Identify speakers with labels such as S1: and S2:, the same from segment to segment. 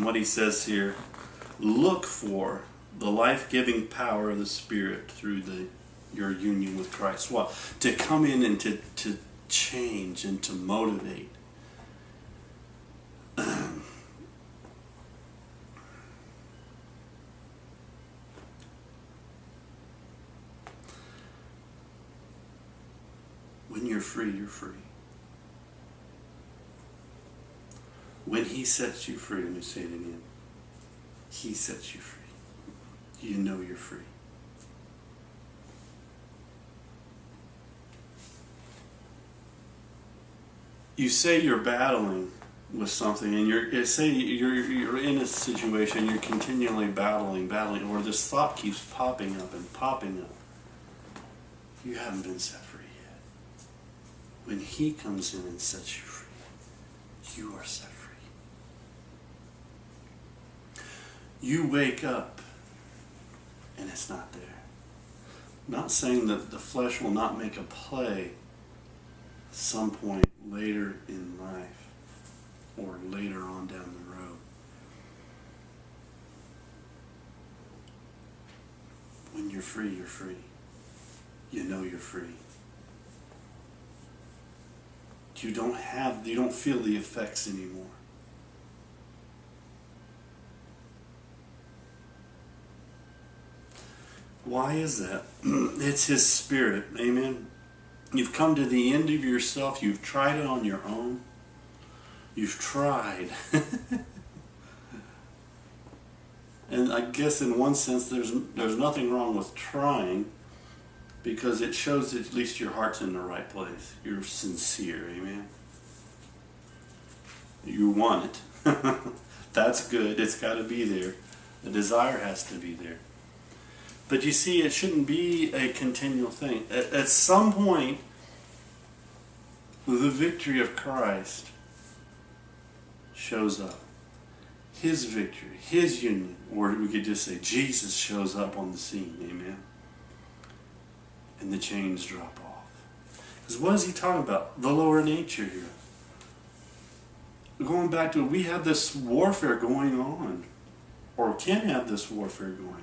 S1: what he says here, look for the life-giving power of the Spirit through your union with Christ. What? To come in and to change and to motivate. When you're free, you're free. When he sets you free, let me say it again. He sets you free. You know you're free. You say you're battling with something, and you're in a situation, you're continually battling, or this thought keeps popping up and popping up. You haven't been set free yet. When he comes in and sets you free, you are set free. You wake up and it's not there. I'm not saying that the flesh will not make a play some point later in life or later on down the road. When you're free, you're free. You know you're free. You don't feel the effects anymore. Why is that? It's his Spirit. Amen. You've come to the end of yourself. You've tried it on your own. You've tried. And I guess in one sense there's nothing wrong with trying, because it shows that at least your heart's in the right place. You're sincere. Amen. You want it. That's good. It's got to be there. The desire has to be there. But you see, it shouldn't be a continual thing. At some point, the victory of Christ shows up. His victory, his union, or we could just say Jesus shows up on the scene. Amen. And the chains drop off. Because what is he talking about? The lower nature here. Going back to, we have this warfare going on, or can have this warfare going on.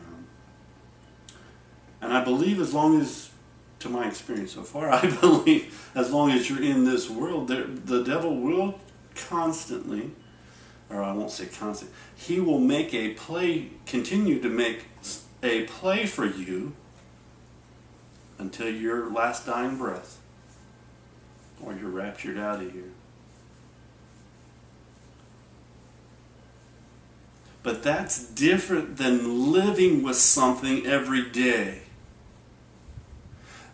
S1: And I believe, as long as, to my experience so far, I believe as long as you're in this world, the devil will constantly, or I won't say constant, he will make a play, continue to make a play for you until your last dying breath, or you're raptured out of here. But that's different than living with something every day.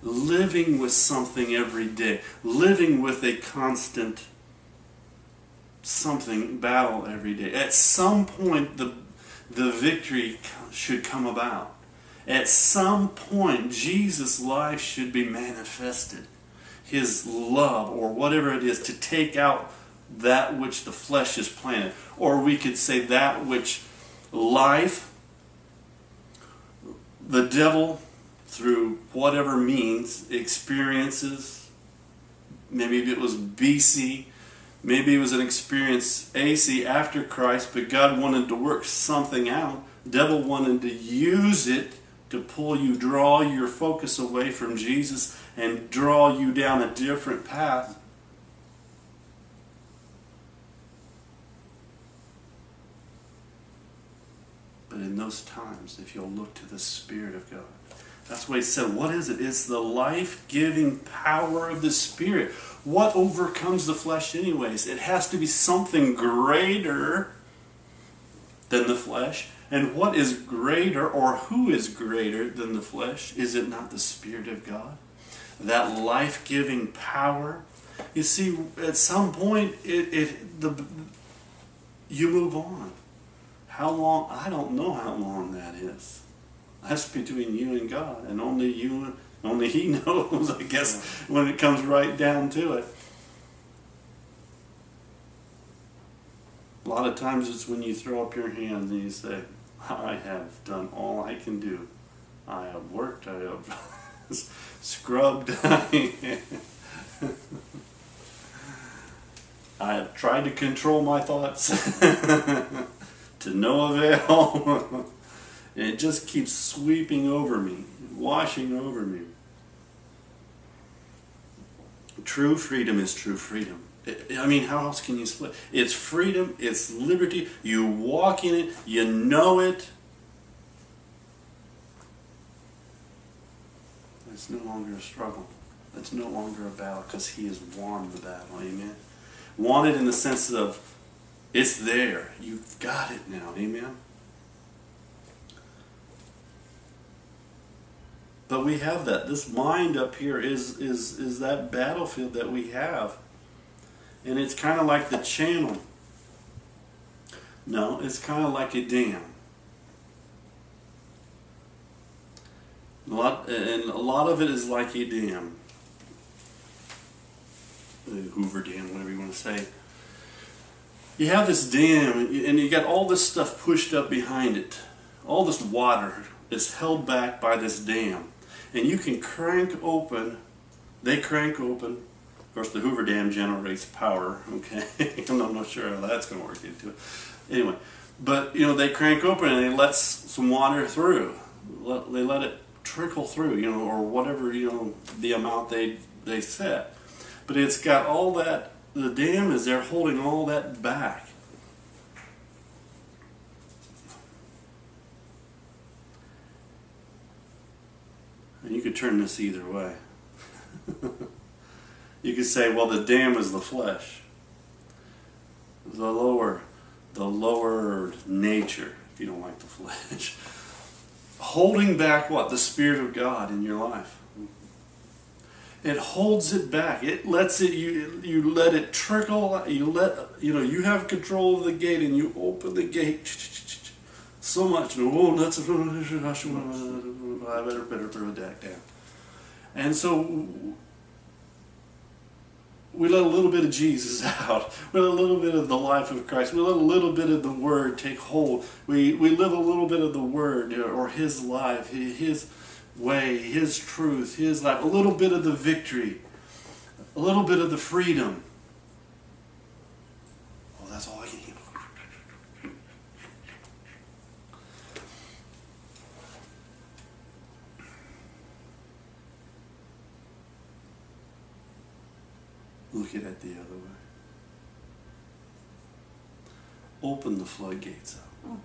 S1: Living with something every day. Living with a constant battle every day. At some point, the victory should come about. At some point, Jesus' life should be manifested. His love, or whatever it is, to take out that which the flesh is planted. Or we could say that which life, the devil, through whatever means, experiences. Maybe it was BC, maybe it was an experience AC after Christ, but God wanted to work something out. The devil wanted to use it to draw your focus away from Jesus and draw you down a different path. But in those times, if you'll look to the Spirit of God, that's what he said. What is it? It's the life-giving power of the Spirit. What overcomes the flesh anyways? It has to be something greater than the flesh. And what is greater, or who is greater than the flesh? Is it not the Spirit of God? That life-giving power. You see, at some point, you move on. How long? I don't know how long that is. That's between you and God, and only He knows, I guess, when it comes right down to it. A lot of times it's when you throw up your hands and you say, I have done all I can do. I have worked, I have scrubbed, I have tried to control my thoughts. to no avail. And it just keeps sweeping over me, washing over me. True freedom is true freedom. I mean, how else can you split? It's freedom, it's liberty. You walk in it, you know it. It's no longer a struggle. It's no longer a battle because He has won the battle. Amen. Won it in the sense of it's there. You've got it now. Amen. But we have that. This mind up here is that battlefield that we have. And it's kind of like the channel. No, it's kind of like a dam. A lot of it is like a dam. The Hoover Dam, whatever you want to say. You have this dam, and you got all this stuff pushed up behind it. All this water is held back by this dam. And you can crank open, they crank open. Of course, the Hoover Dam generates power, okay? I'm not sure how that's going to work into it. Anyway, but, they crank open and they let some water through. They let it trickle through, or whatever, the amount they set. But it's got all that, the dam is there holding all that back. And you could turn this either way. You could say, well, the dam is the flesh. The lower nature, if you don't like the flesh. Holding back what? The Spirit of God in your life. It holds it back. It lets it, you let it trickle, you have control of the gate and you open the gate so much. Oh, that's I better throw that down. And so we let a little bit of Jesus out. We let a little bit of the life of Christ. We let a little bit of the Word take hold. We live a little bit of the Word or His life, His way, His truth, His life. A little bit of the victory. A little bit of the freedom. Oh, that's all I can handle. Look at it the other way. Open the floodgates up.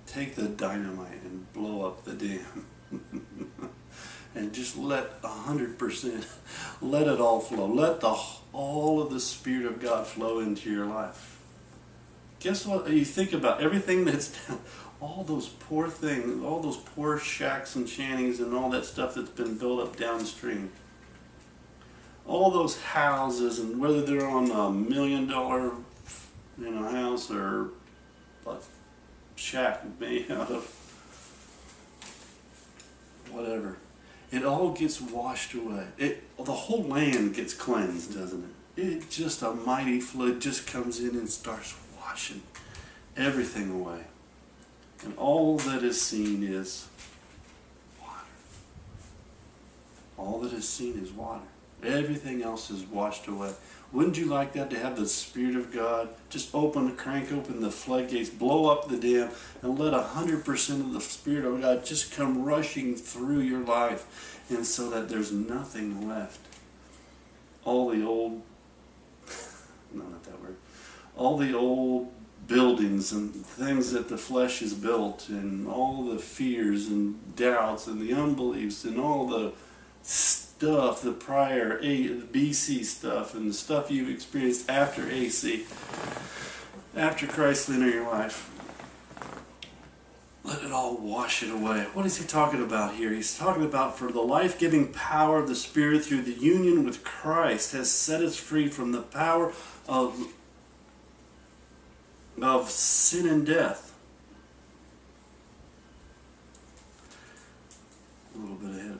S1: Take the dynamite and blow up the dam. And just let 100%, let it all flow. Let all of the Spirit of God flow into your life. Guess what? You think about everything that's down, all those poor things, all those poor shacks and shanties and all that stuff that's been built up downstream. All those houses, and whether they're on $1 million house or a shack made out of whatever, it all gets washed away. The whole land gets cleansed, doesn't it? It just, a mighty flood just comes in and starts washing everything away. And all that is seen is water. All that is seen is water. Everything else is washed away. Wouldn't you like that, to have the Spirit of God just crank open the floodgates, blow up the dam, and let 100% of the Spirit of God just come rushing through your life, and so that there's nothing left. All the old, no, not that word, all the old buildings and things that the flesh has built, and all the fears and doubts and the unbeliefs and all the stuff, the prior BC stuff and the stuff you've experienced after AC, after Christ entered your life. Let it all wash it away. What is he talking about here? He's talking about, for the life-giving power of the Spirit through the union with Christ has set us free from the power of sin and death. A little bit ahead.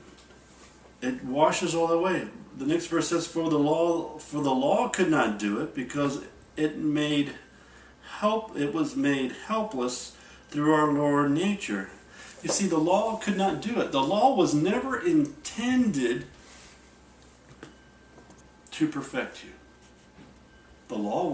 S1: It washes all the way. The next verse says, for the law could not do it, because it was made helpless through our lower nature. You see, the law could not do it. The law was never intended to perfect you. The law